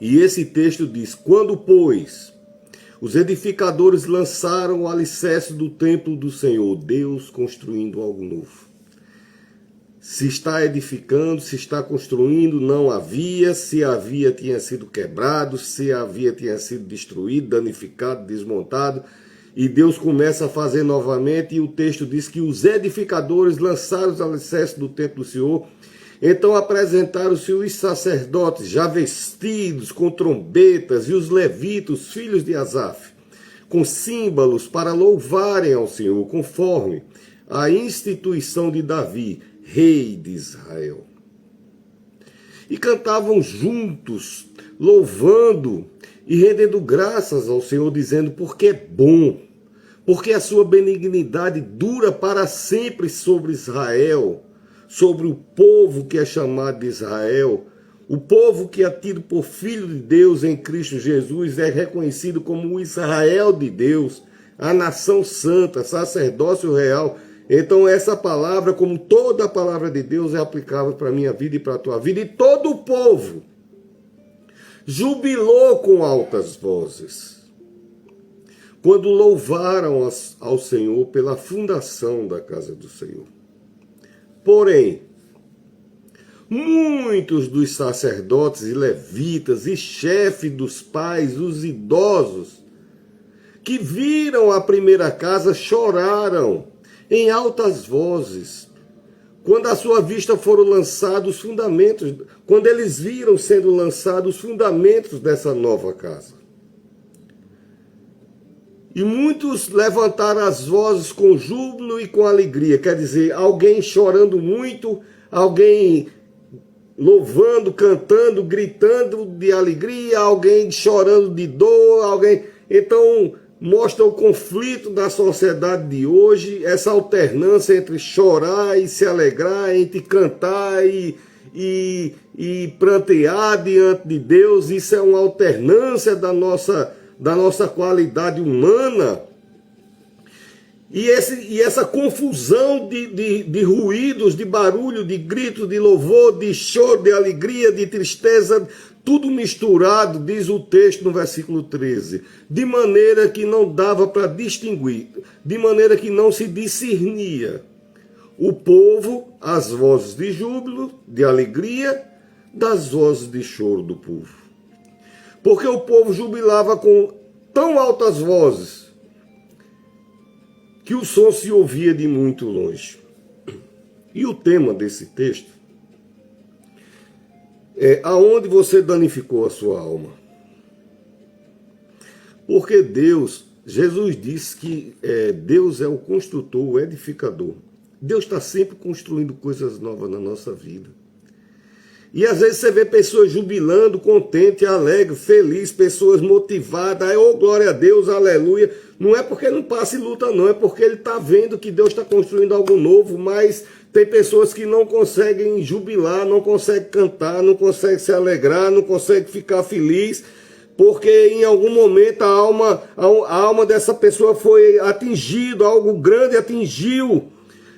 E esse texto diz: quando, pois, os edificadores lançaram o alicerce do templo do Senhor, Deus construindo algo novo. Se está edificando, se está construindo, não havia. Se havia, tinha sido quebrado. Se havia, tinha sido destruído, danificado, desmontado. E Deus começa a fazer novamente. E o texto diz que os edificadores lançaram os alicerces do templo do Senhor. Então apresentaram-se os sacerdotes, já vestidos com trombetas, e os levitas, filhos de Asaf, com símbolos para louvarem ao Senhor, conforme a instituição de Davi, rei de Israel. E cantavam juntos, louvando e rendendo graças ao Senhor, dizendo: porque é bom, porque a sua benignidade dura para sempre sobre Israel, sobre o povo que é chamado de Israel. O povo que é tido por filho de Deus em Cristo Jesus é reconhecido como o Israel de Deus, a nação santa, sacerdócio real. Então essa palavra, como toda a palavra de Deus, é aplicável para a minha vida e para a tua vida. E todo o povo jubilou com altas vozes quando louvaram ao Senhor pela fundação da casa do Senhor. Porém, muitos dos sacerdotes e levitas e chefes dos pais, os idosos, que viram a primeira casa, choraram em altas vozes, quando à sua vista foram lançados os fundamentos, quando eles viram sendo lançados os fundamentos dessa nova casa. E muitos levantaram as vozes com júbilo e com alegria, quer dizer, alguém chorando muito, alguém louvando, cantando, gritando de alegria, alguém chorando de dor, alguém... Então, mostra o conflito da sociedade de hoje, essa alternância entre chorar e se alegrar, entre cantar e prantear diante de Deus. Isso é uma alternância da nossa qualidade humana. E essa confusão de ruídos, de barulho, de grito, de louvor, de choro, de alegria, de tristeza, tudo misturado, diz o texto no versículo 13, de maneira que não dava para distinguir, de maneira que não se discernia o povo, as vozes de júbilo, de alegria, das vozes de choro do povo. Porque o povo jubilava com tão altas vozes que o som se ouvia de muito longe. E o tema desse texto é: aonde você danificou a sua alma? Porque Jesus disse que Deus é o construtor, o edificador. Deus está sempre construindo coisas novas na nossa vida. E às vezes você vê pessoas jubilando, contente, alegre, feliz, pessoas motivadas, oh glória a Deus, aleluia. Não é porque não passa em luta não, é porque ele está vendo que Deus está construindo algo novo, mas tem pessoas que não conseguem jubilar, não conseguem cantar, não conseguem se alegrar, não conseguem ficar feliz, porque em algum momento a alma dessa pessoa foi atingida, algo grande atingiu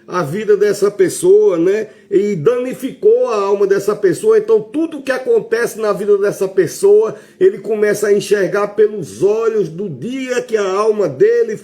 a vida dessa pessoa, né? E danificou a alma dessa pessoa. Então tudo que acontece na vida dessa pessoa, ele começa a enxergar pelos olhos do dia que a alma dele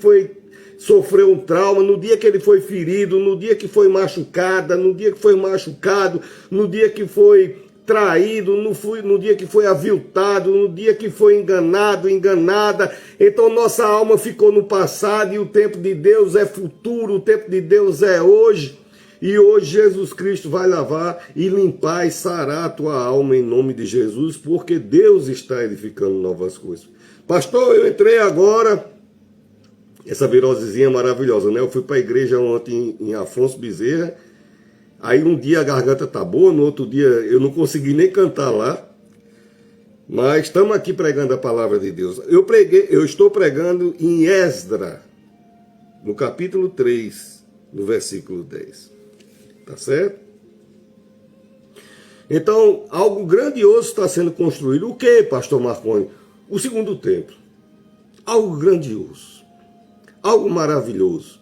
sofreu um trauma, no dia que ele foi ferido, no dia que foi machucada, no dia que foi machucado, no dia que foi traído, no dia que foi aviltado, no dia que foi enganado, enganada. Então nossa alma ficou no passado e o tempo de Deus é futuro, o tempo de Deus é hoje. E hoje Jesus Cristo vai lavar e limpar e sarar a tua alma em nome de Jesus, porque Deus está edificando novas coisas. Pastor, eu entrei agora, essa virosezinha maravilhosa, né? Eu fui para a igreja ontem em Afonso Bezerra. Aí um dia a garganta tá boa, no outro dia eu não consegui nem cantar lá. Mas estamos aqui pregando a palavra de Deus. Eu estou pregando em Esdra, no capítulo 3, no versículo 10. Tá certo? Então, algo grandioso está sendo construído. O que, pastor Marconi? O segundo templo. Algo grandioso. Algo maravilhoso.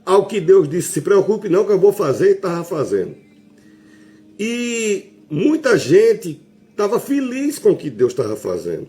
Algo que Deus disse: se preocupe não que eu vou fazer, e estava fazendo. E muita gente estava feliz com o que Deus estava fazendo.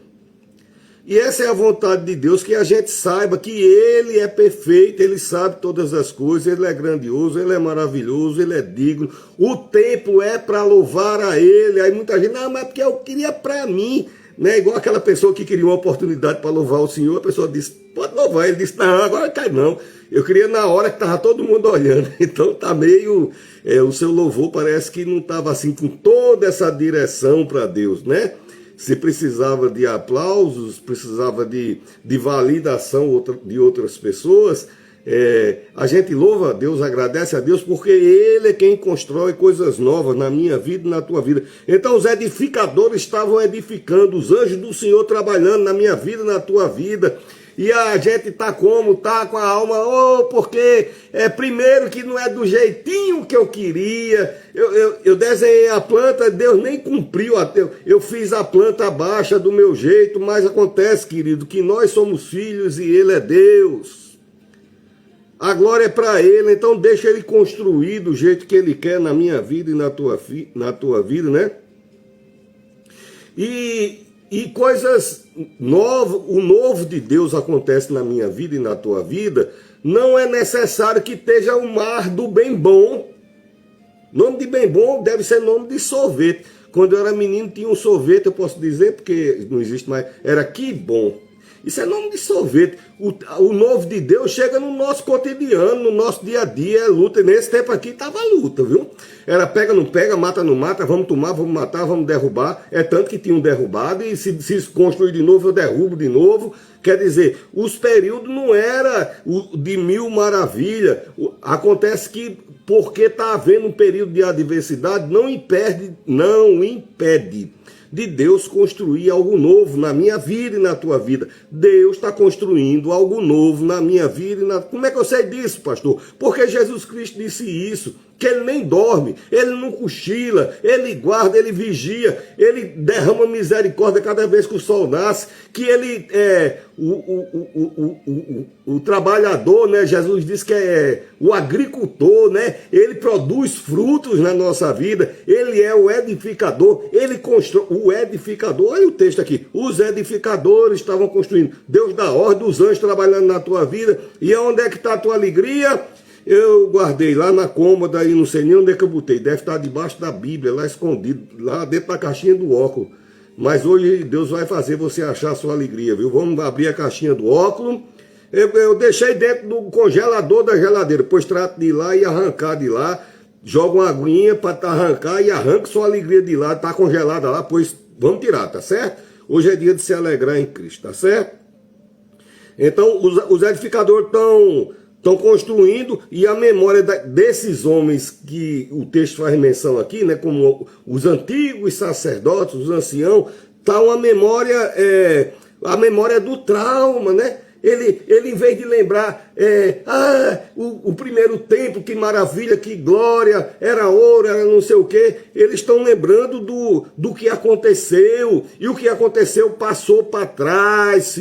E essa é a vontade de Deus, que a gente saiba que Ele é perfeito, Ele sabe todas as coisas, Ele é grandioso, Ele é maravilhoso, Ele é digno. O tempo é para louvar a Ele. Aí muita gente, não, mas porque eu queria para mim, né? Igual aquela pessoa que queria uma oportunidade para louvar o Senhor, a pessoa disse, pode louvar. Ele disse, não, agora cai não. Eu queria na hora que estava todo mundo olhando. Então tá meio, o seu louvor parece que não estava assim com toda essa direção para Deus, né? Se precisava de aplausos, precisava de validação de outras pessoas, a gente louva a Deus, agradece a Deus, porque Ele é quem constrói coisas novas na minha vida e na tua vida. Então os edificadores estavam edificando, os anjos do Senhor trabalhando na minha vida e na tua vida. E a gente tá como? Tá com a alma, porque primeiro que não é do jeitinho que eu queria. Eu desenhei a planta, Deus nem cumpriu. Eu fiz a planta baixa do meu jeito, mas acontece, querido, que nós somos filhos e Ele é Deus. A glória é para Ele, então deixa Ele construir do jeito que Ele quer na minha vida e na tua vida, né? E coisas novas, o novo de Deus acontece na minha vida e na tua vida. Não é necessário que esteja o mar do bem bom. Nome de bem bom deve ser nome de sorvete. Quando eu era menino tinha um sorvete, eu posso dizer, porque não existe mais, era que bom. Isso é nome de sorvete. O novo de Deus chega no nosso cotidiano, no nosso dia a dia, é luta. E nesse tempo aqui estava luta, viu? Era pega, não pega, mata, não mata, vamos tomar, vamos matar, vamos derrubar. É tanto que tinham derrubado e se construir de novo, eu derrubo de novo. Quer dizer, os períodos não era de mil maravilhas. Acontece que, porque está havendo um período de adversidade, não impede de Deus construir algo novo na minha vida e na tua vida. Deus está construindo algo novo na minha vida e na... Como é que eu sei disso, pastor? Porque Jesus Cristo disse isso, que Ele nem dorme, Ele não cochila, Ele guarda, Ele vigia, Ele derrama misericórdia cada vez que o sol nasce, que Ele é o trabalhador, né? Jesus disse que é o agricultor, né? Ele produz frutos na nossa vida, Ele é o edificador, Ele constrói, o edificador, olha o texto aqui, os edificadores estavam construindo, Deus dá ordem, os anjos trabalhando na tua vida, e onde é que está a tua alegria? Eu guardei lá na cômoda e não sei nem onde é que eu botei. Deve estar debaixo da Bíblia, lá escondido, lá dentro da caixinha do óculos. Mas hoje Deus vai fazer você achar a sua alegria, viu? Vamos abrir a caixinha do óculos. Eu deixei dentro do congelador da geladeira. Depois trato de ir lá e arrancar de lá. Joga uma aguinha para arrancar e arranca sua alegria de lá. Está congelada lá, pois vamos tirar, tá certo? Hoje é dia de se alegrar em Cristo, tá certo? Então os edificadores estão construindo, e a memória desses homens que o texto faz menção aqui, né, como os antigos sacerdotes, os anciãos, está uma memória, a memória do trauma, né? Ele em vez de lembrar, o primeiro tempo, que maravilha, que glória, era ouro, era não sei o quê, eles estão lembrando do que aconteceu, e o que aconteceu passou para trás,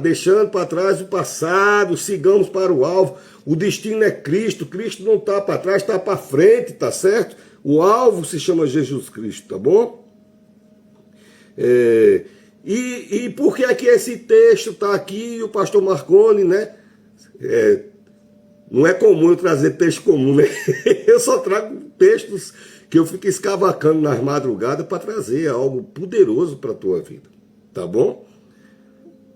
deixando para trás o passado, sigamos para o alvo. O destino é Cristo, Cristo não está para trás, está para frente, tá certo? O alvo se chama Jesus Cristo, tá bom? E por que é que esse texto está aqui, o pastor Marconi, né? Não é comum eu trazer texto comum, né? Eu só trago textos que eu fico escavacando nas madrugadas para trazer algo poderoso para a tua vida, tá bom?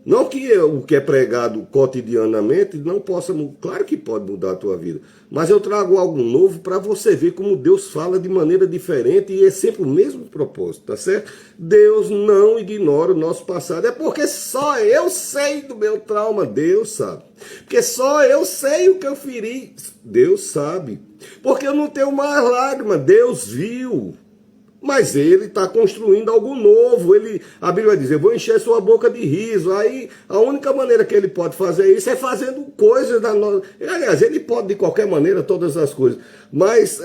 Não que o que é pregado cotidianamente não possa, claro que pode mudar a tua vida, mas eu trago algo novo para você ver como Deus fala de maneira diferente e é sempre o mesmo propósito, tá certo? Deus não ignora o nosso passado, é porque só eu sei do meu trauma, Deus sabe. Porque só eu sei o que eu feri, Deus sabe. Porque eu não tenho mais lágrima, Deus viu. Mas Ele está construindo algo novo. A Bíblia vai dizer, vou encher sua boca de riso. Aí a única maneira que Ele pode fazer isso é fazendo coisas da nossa... Aliás, Ele pode de qualquer maneira todas as coisas. Mas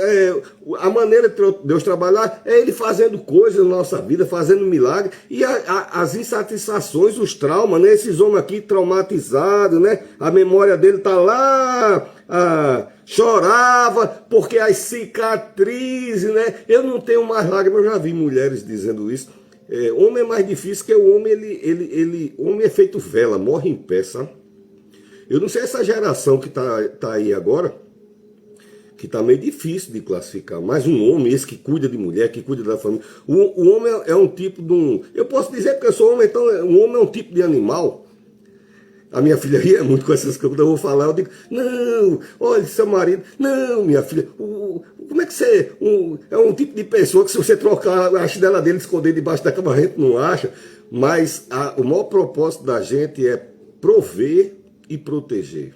a maneira de Deus trabalhar é Ele fazendo coisas na nossa vida, fazendo milagre. E as insatisfações, os traumas, né? Esses homens aqui traumatizados, né? A memória dele está lá... chorava porque as cicatrizes, né? Eu não tenho mais lágrimas, eu já vi mulheres dizendo isso. Homem é mais difícil, porque o homem, homem é feito vela, morre em pé, sabe? Eu não sei essa geração que tá aí agora, que tá meio difícil de classificar, mas um homem, esse que cuida de mulher, que cuida da família, o homem é um tipo de um... Eu posso dizer porque eu sou homem, então o homem é um tipo de animal. A minha filha ria muito com essas coisas, eu vou falar, eu digo, não, olha, seu marido, não, minha filha, como é que você, é um tipo de pessoa que se você trocar a chinela dele, esconder debaixo da cama, a gente não acha, mas o maior propósito da gente é prover e proteger.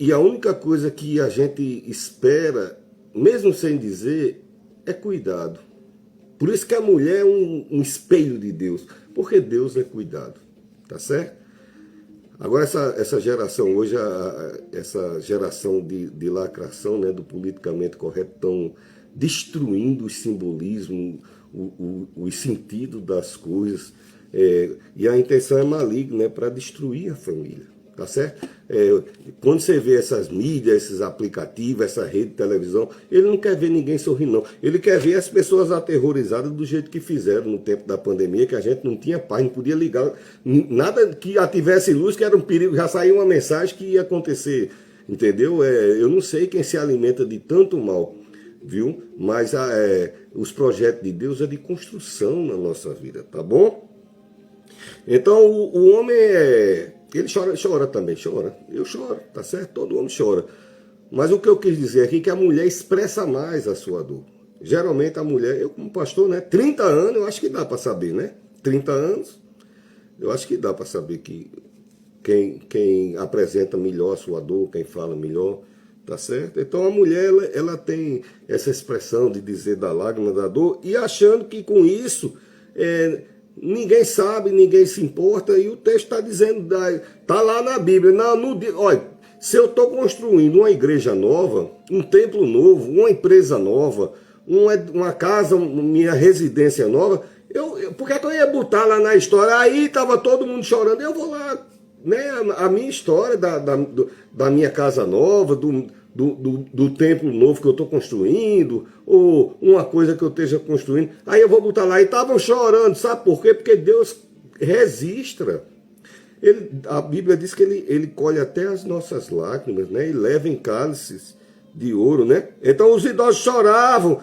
E a única coisa que a gente espera, mesmo sem dizer, é cuidado. Por isso que a mulher é um espelho de Deus, porque Deus é cuidado, tá certo? Agora essa geração hoje, essa geração de lacração, né, do politicamente correto, estão destruindo os simbolismos, os sentidos das coisas, e a intenção é maligna, né, para destruir a família, tá certo? Quando você vê essas mídias, esses aplicativos, essa rede de televisão, ele não quer ver ninguém sorrir, não. Ele quer ver as pessoas aterrorizadas do jeito que fizeram no tempo da pandemia, que a gente não tinha paz, não podia ligar, nada que tivesse luz, que era um perigo, já saiu uma mensagem que ia acontecer, entendeu? Eu não sei quem se alimenta de tanto mal, viu? Mas os projetos de Deus é de construção na nossa vida, tá bom? Então o homem ele chora também, chora. Eu choro, tá certo? Todo homem chora. Mas o que eu quis dizer aqui é que a mulher expressa mais a sua dor. Geralmente a mulher, eu como pastor, né? 30 anos, eu acho que dá para saber, né? 30 anos, eu acho que dá para saber que quem apresenta melhor a sua dor, quem fala melhor, tá certo? Então a mulher, ela tem essa expressão de dizer da lágrima, da dor, e achando que com isso... ninguém sabe, ninguém se importa, e o texto está dizendo, está lá na Bíblia, olha, se eu estou construindo uma igreja nova, um templo novo, uma empresa nova, uma casa, minha residência nova, por que eu ia botar lá na história? Aí estava todo mundo chorando, eu vou lá, né, a minha história da minha casa nova, do templo novo que eu estou construindo, ou uma coisa que eu esteja construindo, aí eu vou botar lá, e estavam chorando, sabe por quê? Porque Deus registra. A Bíblia diz que ele colhe até as nossas lágrimas, né? E leva em cálices de ouro, né? Então os idosos choravam,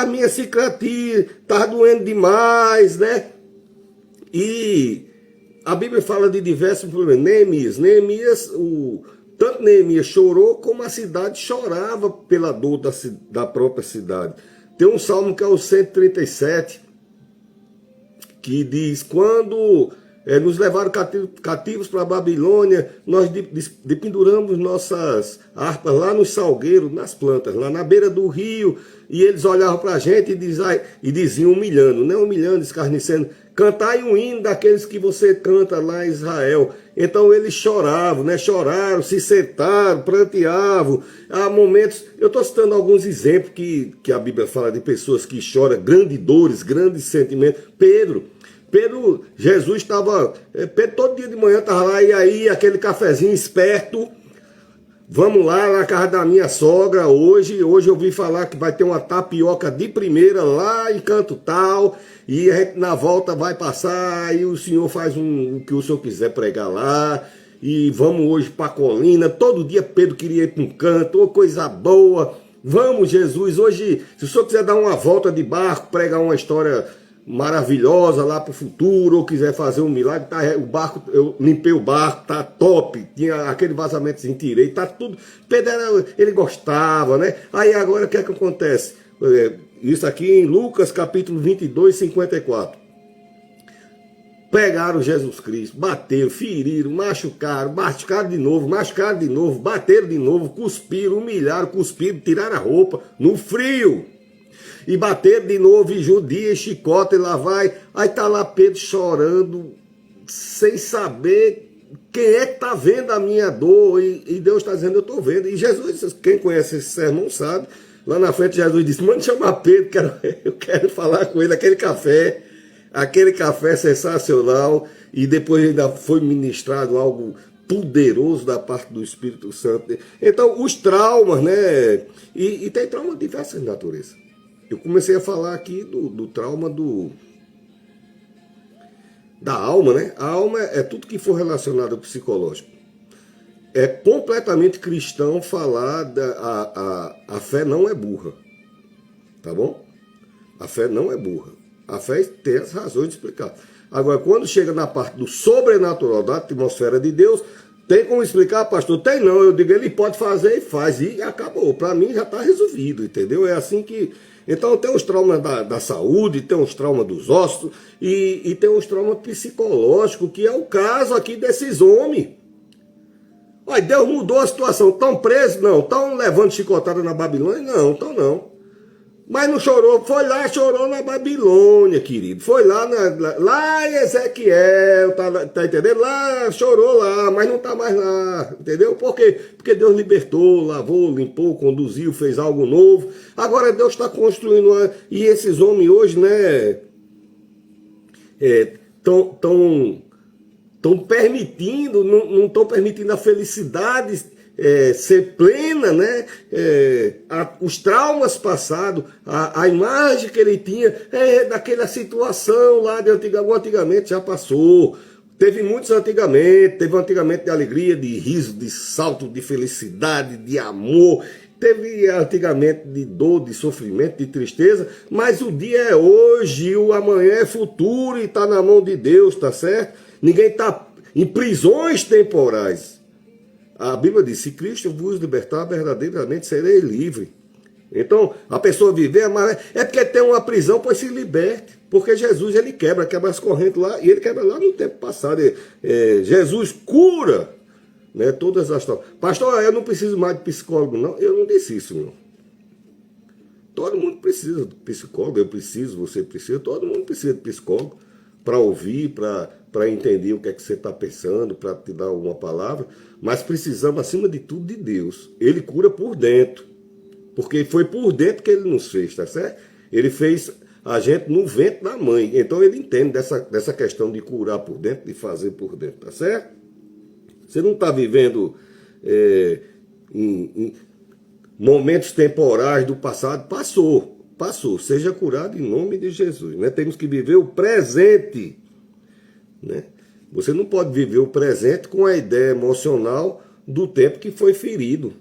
minha cicatriz está doendo demais, né? E a Bíblia fala de diversos problemas. Neemias, tanto Neemias chorou, como a cidade chorava pela dor da própria cidade. Tem um salmo que é o 137, que diz, quando nos levaram cativos para a Babilônia, nós dependuramos nossas harpas lá nos salgueiros, nas plantas, lá na beira do rio, e eles olhavam para a gente e diziam, humilhando, né? Humilhando, escarnecendo, cantai um hino daqueles que você canta lá em Israel. Então eles choravam, né? Choraram, se sentaram, pranteavam. Há momentos, eu estou citando alguns exemplos que a Bíblia fala de pessoas que choram, grandes dores, grandes sentimentos. Pedro, Jesus estava, Pedro todo dia de manhã estava lá, e aí aquele cafezinho esperto, vamos lá na casa da minha sogra hoje eu ouvi falar que vai ter uma tapioca de primeira lá em canto tal, e a gente na volta vai passar, e o senhor faz o que o senhor quiser pregar lá, e vamos hoje para a colina. Todo dia Pedro queria ir para um canto, coisa boa, vamos Jesus, hoje se o senhor quiser dar uma volta de barco, pregar uma história maravilhosa lá para o futuro, ou quiser fazer um milagre, tá, o barco, eu limpei o barco, tá top, tinha aquele vazamentozinho, tirei, tá tudo, Pedro, ele gostava, né? Aí agora o que é que acontece? Isso aqui em Lucas capítulo 22, 54. Pegaram Jesus Cristo, bateram, feriram, machucaram de novo, bateram de novo, cuspiram, humilharam, cuspiram, tiraram a roupa, no frio. E bater de novo, e judia, chicote, e lá vai. Aí tá lá Pedro chorando, sem saber quem é que tá vendo a minha dor. E Deus está dizendo, eu estou vendo. E Jesus, quem conhece esse sermão sabe, lá na frente Jesus disse, manda chamar Pedro, eu quero falar com ele, aquele café sensacional. E depois ainda foi ministrado algo poderoso da parte do Espírito Santo. Então, os traumas, né? E tem trauma de diversas naturezas. Eu comecei a falar aqui do trauma do da alma, né? A alma é tudo que for relacionado ao psicológico. É completamente cristão falar a fé não é burra, tá bom? A fé não é burra. A fé tem as razões de explicar. Agora, quando chega na parte do sobrenatural, da atmosfera de Deus, tem como explicar, pastor? Tem não. Eu digo, ele pode fazer e faz. E acabou. Para mim já está resolvido, entendeu? É assim que... Então tem os traumas da saúde, tem os traumas dos ossos e tem os traumas psicológicos, que é o caso aqui desses homens. Olha, Deus mudou a situação. Estão presos? Não. Estão levando chicotada na Babilônia? Não, estão não. Mas não chorou, foi lá e chorou na Babilônia, querido. Foi lá em Ezequiel, tá entendendo? Lá, chorou lá, mas não tá mais lá, entendeu? Por quê? Porque Deus libertou, lavou, limpou, conduziu, fez algo novo. Agora Deus está construindo, e esses homens hoje, né, estão permitindo, não estão permitindo a felicidade ser plena, né? Os traumas passados, a imagem que ele tinha daquela situação lá de antigamente já passou. Teve muitos antigamente, teve um antigamente de alegria, de riso, de salto, de felicidade, de amor. Teve antigamente de dor, de sofrimento, de tristeza, mas o dia é hoje, o amanhã é futuro e está na mão de Deus, tá certo? Ninguém está em prisões temporais. A Bíblia diz, se Cristo vos libertar, verdadeiramente serei livre. Então, a pessoa viver, mas é porque tem uma prisão, pois se liberte. Porque Jesus, ele quebra as correntes lá, e ele quebra lá no tempo passado. Jesus cura, né, todas as... Pastor, eu não preciso mais de psicólogo, não. Eu não disse isso, não. Todo mundo precisa de psicólogo, eu preciso, você precisa, todo mundo precisa de psicólogo para ouvir, para entender o que é que você está pensando, para te dar uma palavra, mas precisamos, acima de tudo, de Deus. Ele cura por dentro, porque foi por dentro que ele nos fez, tá certo? Ele fez a gente no ventre da mãe, então ele entende dessa questão de curar por dentro, de fazer por dentro, tá certo? Você não está vivendo em momentos temporais do passado, passou, seja curado em nome de Jesus, né? Temos que viver o presente, né? Você não pode viver o presente com a ideia emocional do tempo que foi ferido.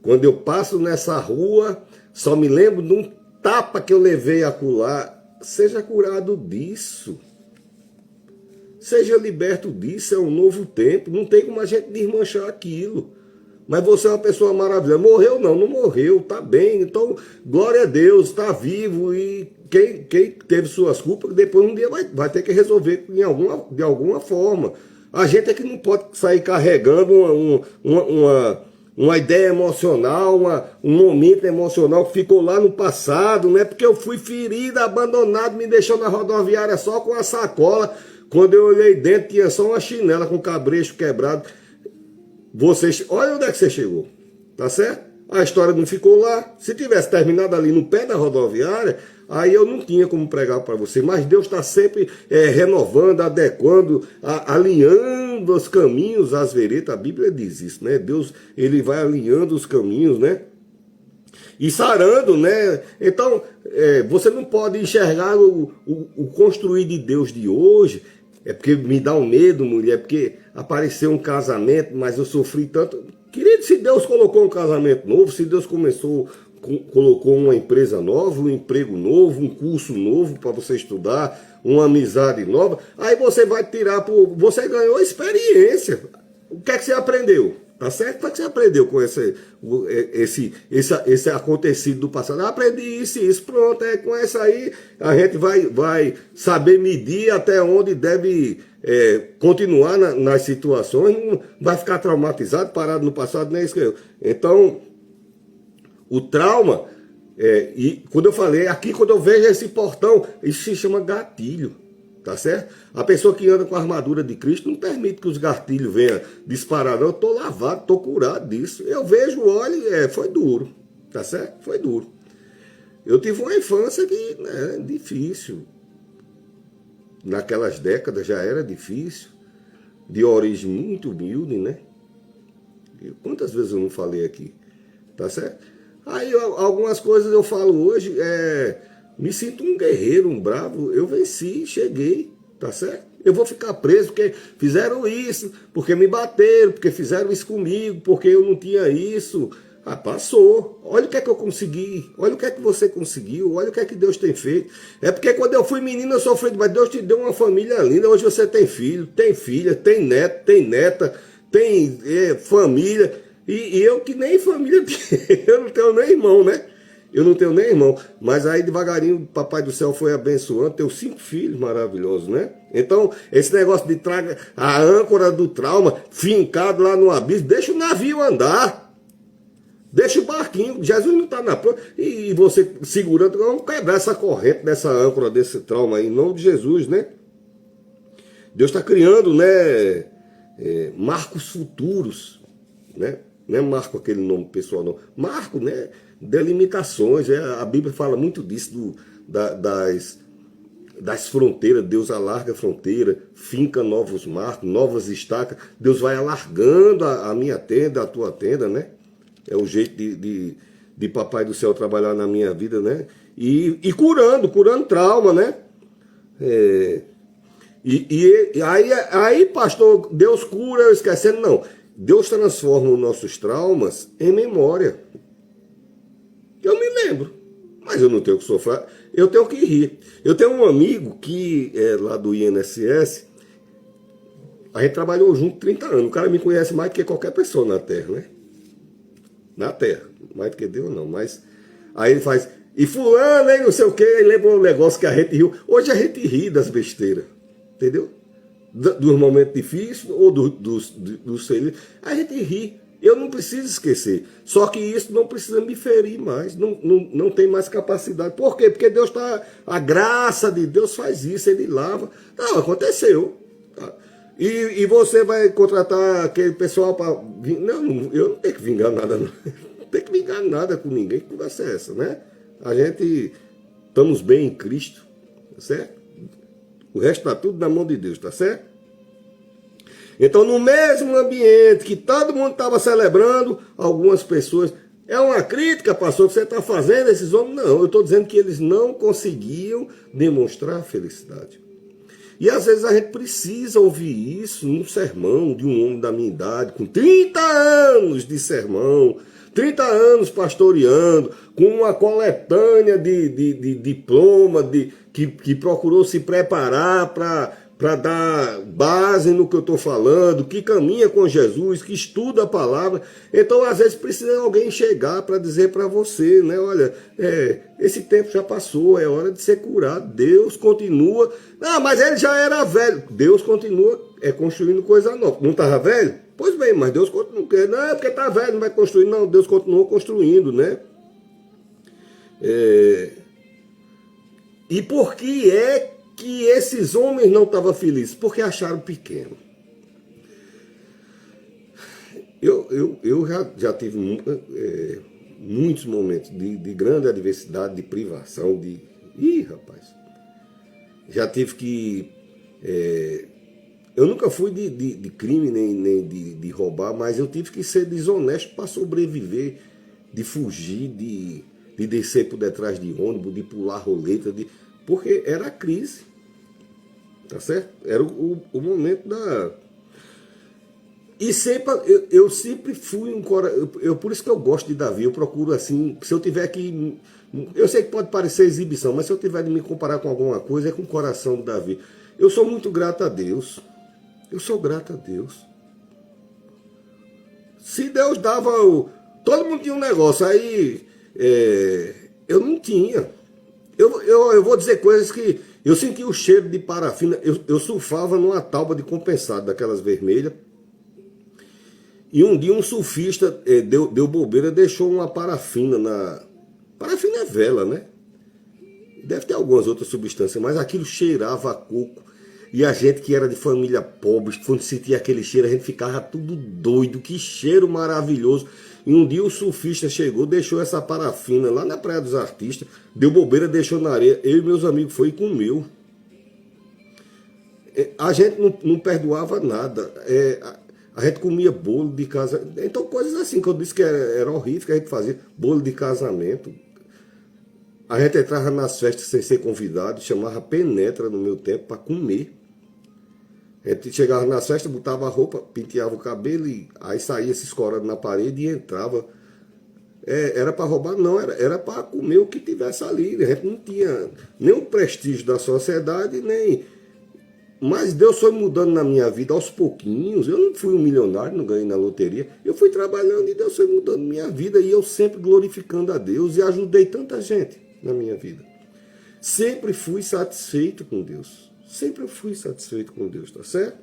Quando eu passo nessa rua, só me lembro de um tapa que eu levei acolá. Seja curado disso. Seja liberto disso, é um novo tempo. Não tem como a gente desmanchar aquilo. Mas você é uma pessoa maravilhosa. Morreu não, não morreu, tá bem. Então, glória a Deus, está vivo. E quem teve suas culpas, depois um dia vai ter que resolver de alguma forma. A gente é que não pode sair carregando uma ideia emocional, um momento emocional que ficou lá no passado, não é porque eu fui ferido, abandonado, me deixou na rodoviária só com a sacola. Quando eu olhei dentro, tinha só uma chinela com cabresto quebrado. Olha onde é que você chegou, tá certo? A história não ficou lá. Se tivesse terminado ali no pé da rodoviária, aí eu não tinha como pregar para você. Mas Deus está sempre renovando, adequando, alinhando os caminhos, as veredas. A Bíblia diz isso, né? Deus, ele vai alinhando os caminhos, né? E sarando, né? Então, você não pode enxergar o construir de Deus de hoje. É porque me dá um medo, mulher, porque apareceu um casamento, mas eu sofri tanto. Querido, se Deus colocou um casamento novo, se Deus colocou uma empresa nova, um emprego novo, um curso novo para você estudar, uma amizade nova, aí você vai tirar, você ganhou experiência. O que é que você aprendeu? Tá certo? O que você aprendeu com esse acontecido do passado? Eu aprendi isso e isso, pronto, com essa aí a gente vai saber medir até onde deve continuar nas situações, não vai ficar traumatizado, parado no passado, não é isso que eu... Então, o trauma, e quando eu falei, aqui quando eu vejo esse portão, isso se chama gatilho. Tá certo? A pessoa que anda com a armadura de Cristo não permite que os gatilhos venham disparar. Não, eu estou lavado, estou curado disso. Eu vejo, olha, foi duro. Tá certo? Foi duro. Eu tive uma infância que difícil. Naquelas décadas já era difícil. De origem muito humilde, né? E quantas vezes eu não falei aqui? Tá certo? Aí algumas coisas eu falo hoje, me sinto um guerreiro, um bravo. Eu venci, cheguei. tá certo? Eu vou ficar preso porque fizeram isso, porque me bateram, porque fizeram isso comigo, porque eu não tinha isso. Ah, passou. Olha o que é que eu consegui. Olha o que é que você conseguiu. Olha o que é que Deus tem feito. É porque quando eu fui menino eu sofri, mas Deus te deu uma família linda. Hoje você tem filho, tem filha, tem neto, tem neta, tem família. E eu que nem família tenho. Eu não tenho nem irmão, né? Eu não tenho nem irmão. Mas aí devagarinho o Papai do Céu foi abençoando. Tenho 5 filhos maravilhosos, né? Então, esse negócio de traga a âncora do trauma fincado lá no abismo, deixa o navio andar. Deixa o barquinho, Jesus não está na prova, e você segurando, vamos quebrar essa corrente dessa âncora, desse trauma aí, em nome de Jesus, né? Deus está criando, né, marcos futuros, né? Não é marco aquele nome pessoal, não. Marco, né, delimitações, a Bíblia fala muito disso, das fronteiras. Deus alarga a fronteira, finca novos marcos, novas estacas. Deus vai alargando a minha tenda, a tua tenda, né? É o jeito de Papai do Céu trabalhar na minha vida, né? E curando trauma, né? Aí, pastor, Deus cura, eu esquecendo, não. Deus transforma os nossos traumas em memória. Eu me lembro, mas eu não tenho que sofrer, eu tenho que rir. Eu tenho um amigo que é lá do INSS, a gente trabalhou junto 30 anos, o cara me conhece mais do que qualquer pessoa na Terra, né? Na Terra, mais do que Deus não, mas aí ele faz, e fulano, hein, não sei o que, aí lembra um negócio que a gente riu. Hoje a gente ri das besteiras, entendeu? Dos momentos difíceis ou dos felizes, a gente ri. Eu não preciso esquecer, só que isso não precisa me ferir mais, não tem mais capacidade. Por quê? Porque Deus está, a graça de Deus faz isso, Ele lava. Não, aconteceu, tá? E você vai contratar aquele pessoal para... Não, eu não tenho que vingar nada, não. Não tenho que vingar nada com ninguém. Que conversa é essa, né? A gente estamos bem em Cristo, tá certo? O resto está tudo na mão de Deus, tá certo? Então, no mesmo ambiente que todo mundo estava celebrando, algumas pessoas... É uma crítica, pastor, que você está fazendo esses homens? Não, eu estou dizendo que eles não conseguiam demonstrar felicidade. E às vezes a gente precisa ouvir isso num sermão de um homem da minha idade, com 30 anos de sermão, 30 anos pastoreando, com uma coletânea de diploma, que procurou se preparar para dar base no que eu estou falando, que caminha com Jesus, que estuda a palavra. Então, às vezes, precisa alguém chegar para dizer para você, né? Olha, esse tempo já passou, é hora de ser curado. Deus continua. Ah, mas ele já era velho. Deus continua construindo coisa nova. Não estava velho? Pois bem, mas Deus continua. Não é porque está velho, não vai construir. Não, Deus continua construindo, né? E por que é que esses homens não estavam felizes? Porque acharam pequeno. Eu já tive muitos momentos de grande adversidade, de privação, Ih, rapaz! Já tive que... eu nunca fui de crime, nem de roubar, mas eu tive que ser desonesto para sobreviver, de fugir, de descer por detrás de ônibus, de pular roleta, porque era a crise, tá certo? Era o momento da... E sempre, eu sempre fui um coração... Por isso que eu gosto de Davi, eu procuro assim, se eu tiver que... Eu sei que pode parecer exibição, mas se eu tiver de me comparar com alguma coisa, é com o coração de Davi. Eu sou muito grato a Deus. Eu sou grato a Deus. Se Deus dava... Todo mundo tinha um negócio, aí eu não tinha. Eu vou dizer coisas que... Eu senti o cheiro de parafina. Eu surfava numa tauba de compensado, daquelas vermelhas. E um dia um surfista deu bobeira, deixou uma parafina na... Parafina é vela, né? Deve ter algumas outras substâncias, mas aquilo cheirava a coco. E a gente que era de família pobre, quando sentia aquele cheiro, a gente ficava tudo doido. Que cheiro maravilhoso. E um dia o surfista chegou, deixou essa parafina lá na Praia dos Artistas, deu bobeira, deixou na areia. Eu e meus amigos foi e comeu. A gente não perdoava nada. A gente comia bolo de casamento. Então coisas assim que eu disse que era horrível, que a gente fazia. Bolo de casamento. A gente entrava nas festas sem ser convidado, chamava penetra no meu tempo para comer. A gente chegava na festa, botava a roupa, penteava o cabelo e aí saía se escorando na parede e entrava. Era para roubar? Não, era para comer o que tivesse ali. A gente não tinha nem o prestígio da sociedade, nem. Mas Deus foi mudando na minha vida aos pouquinhos. Eu não fui um milionário, não ganhei na loteria. Eu fui trabalhando e Deus foi mudando minha vida. E eu sempre glorificando a Deus e ajudei tanta gente na minha vida. Sempre fui satisfeito com Deus. Sempre fui satisfeito com Deus, tá certo?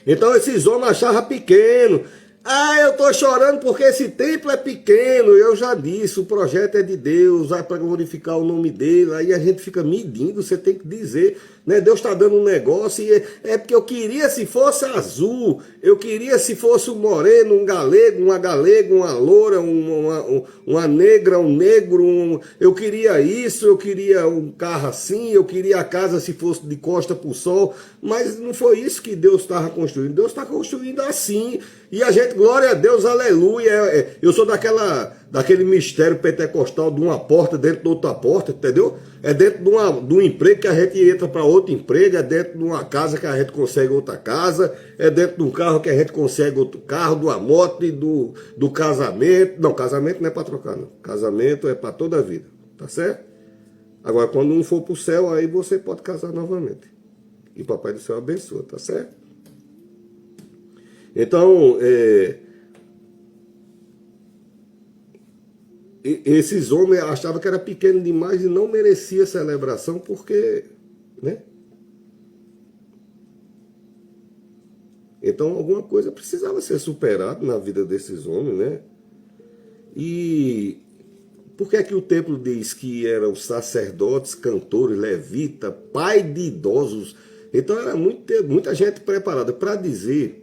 Então esses homens achavam pequeno. Ah, eu estou chorando porque esse templo é pequeno. Eu já disse, o projeto é de Deus, é para glorificar o nome dele. Aí a gente fica medindo, você tem que dizer, né? Deus está dando um negócio e é porque eu queria se fosse azul, eu queria se fosse um moreno, um galego, uma galega, uma loura, uma negra, um negro. Eu queria isso, eu queria um carro assim, eu queria a casa se fosse de costa para o sol. Mas não foi isso que Deus estava construindo. Deus está construindo assim. E a gente, glória a Deus, aleluia. Eu sou daquele mistério pentecostal de uma porta dentro de outra porta, entendeu? É dentro de um emprego que a gente entra para outro emprego, é dentro de uma casa que a gente consegue outra casa, é dentro de um carro que a gente consegue outro carro, de uma moto e do casamento. Não, casamento não é para trocar, não. Casamento é para toda a vida, tá certo? Agora, quando um for para o céu, aí você pode casar novamente. E o Papai do Céu abençoa, tá certo? Então, esses homens achavam que era pequeno demais e não merecia celebração porque, né? Então, alguma coisa precisava ser superada na vida desses homens, né? E por que é que o templo diz que eram sacerdotes, cantores, levita, pai de idosos? Então, era muita gente preparada para dizer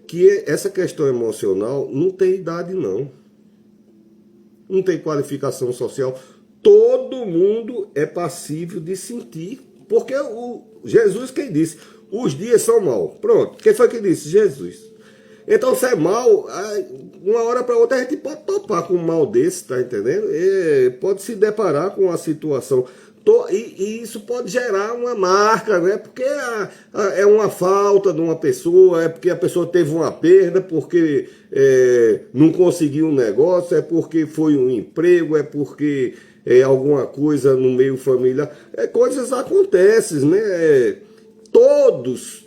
que essa questão emocional não tem idade, não. Não tem qualificação social. Todo mundo é passível de sentir. Porque Jesus quem disse, os dias são maus. Pronto, quem foi que disse? Jesus. Então, se é mal, uma hora para outra a gente pode topar com um mal desse, tá entendendo? Pode se deparar com uma situação. E isso pode gerar uma marca, né? Porque é uma falta de uma pessoa, é porque a pessoa teve uma perda, porque não conseguiu um negócio, é porque foi um emprego, é porque alguma coisa no meio familiar. Coisas acontecem, né? Todos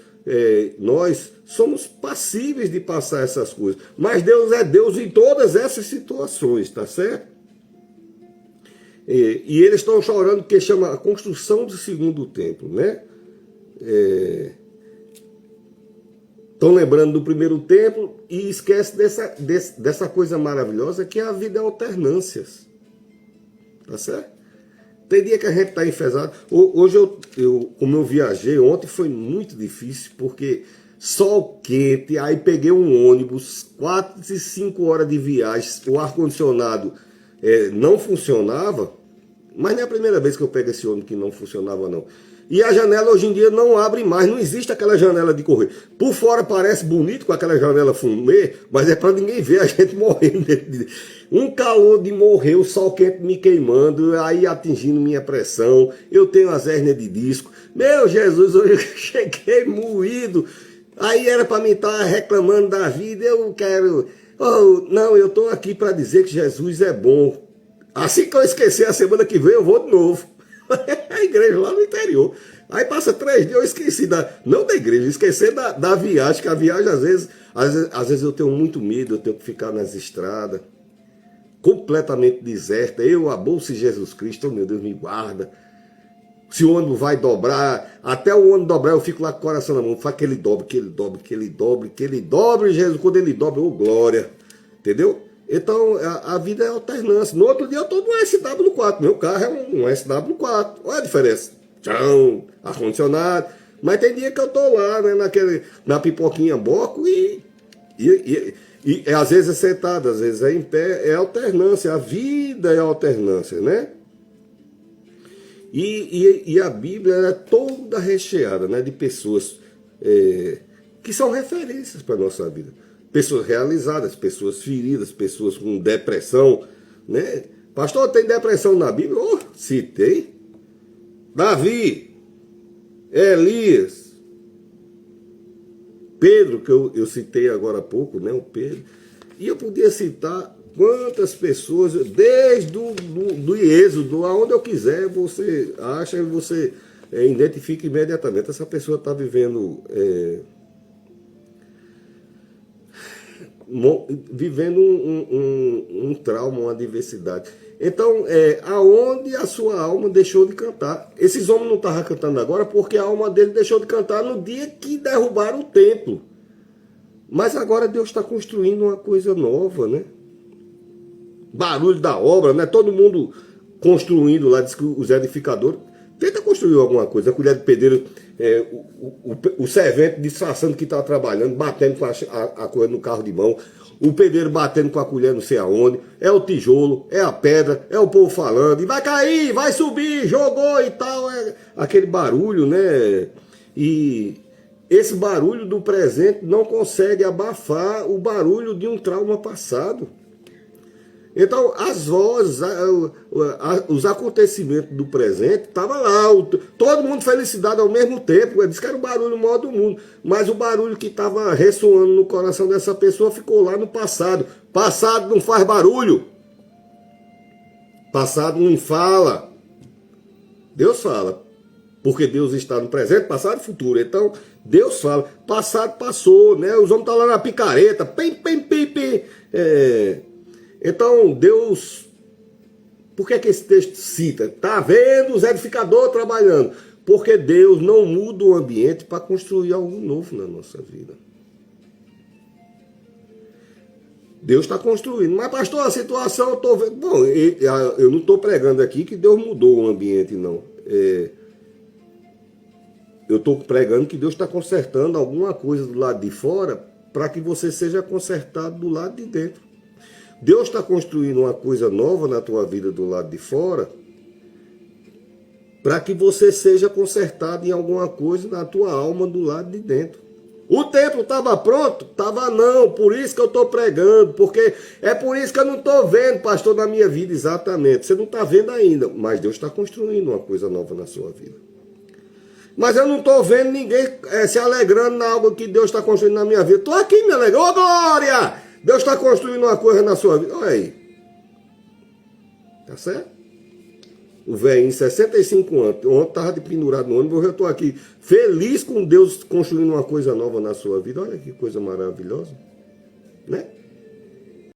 nós somos passíveis de passar essas coisas. Mas Deus é Deus em todas essas situações, tá certo? E eles estão chorando porque chama a construção do segundo templo, né? Estão lembrando do primeiro templo e esquece dessa coisa maravilhosa que a vida é alternâncias. Tá certo? Tem dia que a gente está enfesado. Hoje, como eu viajei, ontem foi muito difícil, porque sol quente, aí peguei um ônibus, 4 e 5 horas de viagem, o ar-condicionado não funcionava. Mas não é a primeira vez que eu pego esse ônibus que não funcionava, não. E a janela hoje em dia não abre mais, não existe aquela janela de correr. Por fora parece bonito com aquela janela fumê, mas é para ninguém ver a gente morrendo. Um calor de morrer, o sol quente me queimando, aí atingindo minha pressão, eu tenho as hérnias de disco. Meu Jesus, eu cheguei moído. Aí era para mim estar reclamando da vida, eu quero... não, eu estou aqui para dizer que Jesus é bom. Assim que eu esquecer, a semana que vem eu vou de novo. A igreja lá no interior. Aí passa 3 dias, eu esqueci, não da igreja, esqueci da viagem, que a viagem às vezes eu tenho muito medo, eu tenho que ficar nas estradas, completamente deserta. A bolsa de Jesus Cristo, oh meu Deus, me guarda. Se o ônibus vai dobrar, até o ônibus dobrar, eu fico lá com o coração na mão, faz que ele dobre, que ele dobre, que ele dobre, que ele dobre, Jesus, quando ele dobra, oh glória. Entendeu? Então, a vida é alternância. No outro dia eu estou no SW4. Meu carro é um SW4. Olha a diferença. Tchau, ar-condicionado. Mas tem dia que eu estou lá, né, na pipoquinha boco e às vezes é sentado, às vezes é em pé. É alternância. A vida é alternância, né? E a Bíblia é toda recheada, né, de pessoas que são referências para a nossa vida. Pessoas realizadas, pessoas feridas, pessoas com depressão, né? Pastor, tem depressão na Bíblia? Oh, citei. Davi, Elias, Pedro, que eu citei agora há pouco, né? O Pedro. E eu podia citar quantas pessoas, desde do Êxodo, aonde eu quiser, você acha e você identifica imediatamente. Essa pessoa está vivendo um trauma, uma adversidade. Então, aonde a sua alma deixou de cantar? Esses homens não estavam cantando agora porque a alma dele deixou de cantar no dia que derrubaram o templo. Mas agora Deus está construindo uma coisa nova, né? Barulho da obra, né? Todo mundo construindo lá, diz que os edificadores. Tenta construir alguma coisa. A colher de pedreiro, o servente disfarçando que está trabalhando, batendo com a colher no carro de mão. O pedreiro batendo com a colher não sei aonde. É o tijolo, é a pedra, é o povo falando. E vai cair, vai subir, jogou e tal. Aquele barulho, né? E esse barulho do presente não consegue abafar o barulho de um trauma passado. Então, as vozes, os acontecimentos do presente, estavam lá, todo mundo felicidade ao mesmo tempo. Ele disse que era o barulho maior do mundo, mas o barulho que estava ressoando no coração dessa pessoa ficou lá no passado. Passado não faz barulho. Passado não fala. Deus fala, porque Deus está no presente, passado e futuro. Então, Deus fala, passado passou, né? Os homens estão lá na picareta, pim, pim, pim, pim. Então, Deus, por que esse texto cita? Está vendo os edificadores trabalhando? Porque Deus não muda o ambiente para construir algo novo na nossa vida. Deus está construindo. Mas, pastor, a situação eu estou vendo. Bom, eu não estou pregando aqui que Deus mudou o ambiente, não. Eu estou pregando que Deus está consertando alguma coisa do lado de fora para que você seja consertado do lado de dentro. Deus está construindo uma coisa nova na tua vida do lado de fora para que você seja consertado em alguma coisa na tua alma do lado de dentro. O templo estava pronto? Estava não, por isso que eu estou pregando, porque é por isso que eu não estou vendo, pastor, na minha vida, exatamente. Você não está vendo ainda, mas Deus está construindo uma coisa nova na sua vida. Mas eu não estou vendo ninguém se alegrando na algo que Deus está construindo na minha vida. Estou aqui me alegrando. Ô, glória! Deus está construindo uma coisa na sua vida. Olha aí. Tá certo? O velhinho, 65 anos. Ontem estava de pendurado no ônibus. Eu estou aqui feliz com Deus construindo uma coisa nova na sua vida. Olha que coisa maravilhosa. Né?